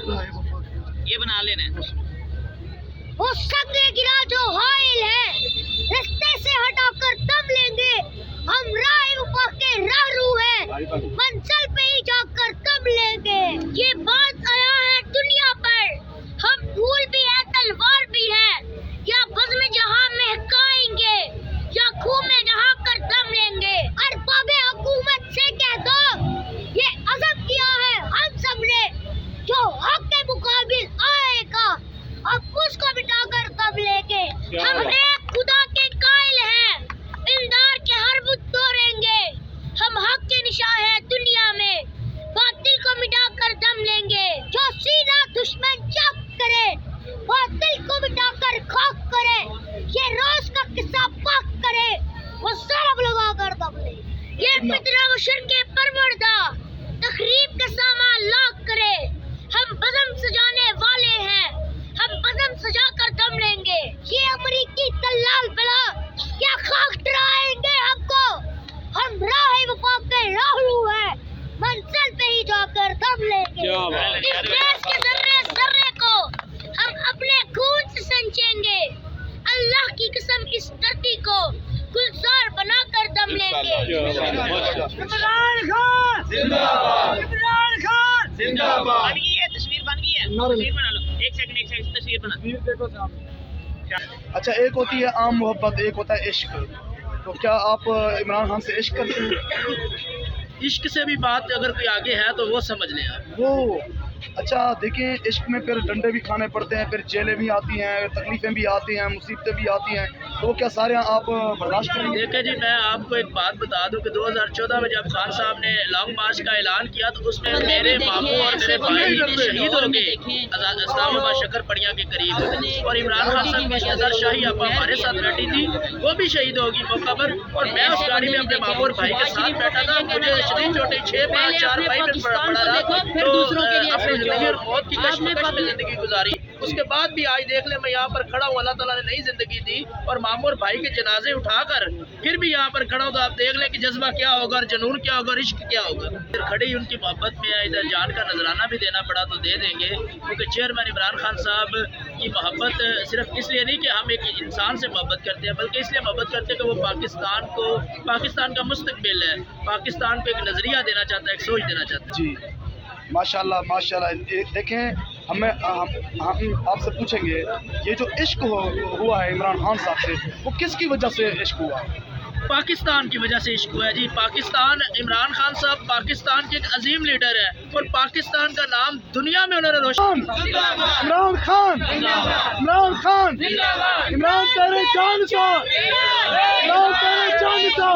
ये बना लेना है। वो संग गिरा जो हाइल है, रास्ते से हटाकर दम लेंगे हम, राह वफा के राहरू है, मंजिल पे ही जाकर दम लेंगे। ये बात आया है दुनिया पर, हम फूल भी है तलवार भी है, या बज़्म जहां महकाएंगे या खूह में नहा कर दम लेंगे। अरबाबे हुकूमत से कह दो ये अज़म किया है हम सब ने, जो हक के मुकाबिल आएगा अब उसको मिटाकर दम लेंगे। हम एक खुदा के कायल हैं, इमदाद के हर बुत तोड़ेंगे, हम हक के निशा है दुनिया में, बातिल को मिटाकर दम लेंगे। जो सीना दुश्मन चक करे, बातिल को मिटाकर खाक करे, ये रोज का किस्सा पाक करे, वो सरब लगा कर दम ले। ये फितना मुशर के परवरदा, तखरीब का सामान लाक करे, हम बज़म सजाने वाले हैं, हम बज़म सजा कर दम लेंगे। ये अमरीकी दलाल बला क्या खाक डराएंगे हमको, हम राह वफा के राहरू हैं, मंजिल पे ही जाकर दम लेंगे। इस देश के जर्रे जर्रे को हम अपने खून से संचेंगे, अल्लाह की कसम इस धरती को गुलजार बनाकर दम लेंगे। इमरान खान जिंदाबाद, इमरान खान जिंदाबाद। बन गई है तस्वीर, बन गई है, तस्वीर बना लो। एक सेकंड तस्वीर बना। अच्छा, एक होती है आम मोहब्बत, एक होता है इश्क। तो क्या आप इमरान खान से इश्क करते हैं? इश्क से भी बात अगर कोई आगे है तो वो समझ लें आप। वो अच्छा देखिए, इश्क में फिर डंडे भी खाने पड़ते हैं, फिर जेलें भी आती हैं, तकलीफें भी आती हैं, मुसीबतें भी आती हैं, तो क्या सारे आप बर्दाश्त करेंगे? देखिए जी, मैं आपको एक बात बता दूं कि 2014 में जब खान साहब ने लॉन्ग मार्च का ऐलान किया तो उसमें मेरे मामू और मेरे भाई शहीद हो गए इस्लामाबाद शक्करपड़िया के करीब, और इमरान खान साहब की शहज़ाद शाही आपा हमारे साथ बैठी थी, वो भी शहीद होगी मौका पर, और मैं उस गाड़ी में अपने मामू और भाई के साथ बैठा था। मुझे शदीद चोटें 6 5 4 5 में पड़ा रहा, तो अपनी जिंदगी और मौत की कश्मकश में जिंदगी गुजारी। उसके बाद भी आज देख ले, मैं यहाँ पर खड़ा हूँ, अल्लाह ताला ने नई जिंदगी दी, और मामू और भाई के जनाजे उठाकर फिर भी यहाँ पर खड़ा हूँ, तो आप देख लें कि जज्बा क्या होगा, और जुनून क्या होगा, इश्क क्या होगा। फिर खड़ी उनकी मोहब्बत में इधर जान का नजराना भी देना पड़ा तो दे देंगे, क्योंकि चेयरमैन इमरान खान साहब की मोहब्बत सिर्फ इसलिए नहीं कि हम एक इंसान से मोहब्बत करते हैं, बल्कि इसलिए मोहब्बत करते हैं कि वो पाकिस्तान का मुस्तकबिल है, पाकिस्तान को एक नजरिया देना चाहता है, एक सोच देना चाहता है। जी माशाल्लाह माशाल्लाह। देखें, हम आपसे पूछेंगे, ये जो इश्क हुआ है इमरान खान साहब से, वो किसकी वजह से इश्क हुआ? पाकिस्तान की वजह से इश्क हुआ है जी। पाकिस्तान, इमरान खान साहब पाकिस्तान के एक अजीम लीडर है, और पाकिस्तान का नाम दुनिया में उन्होंने रोशन। इमरान खान, इमरान खान, इमरान तेरे जान सा, इमरान तेरे जान सा।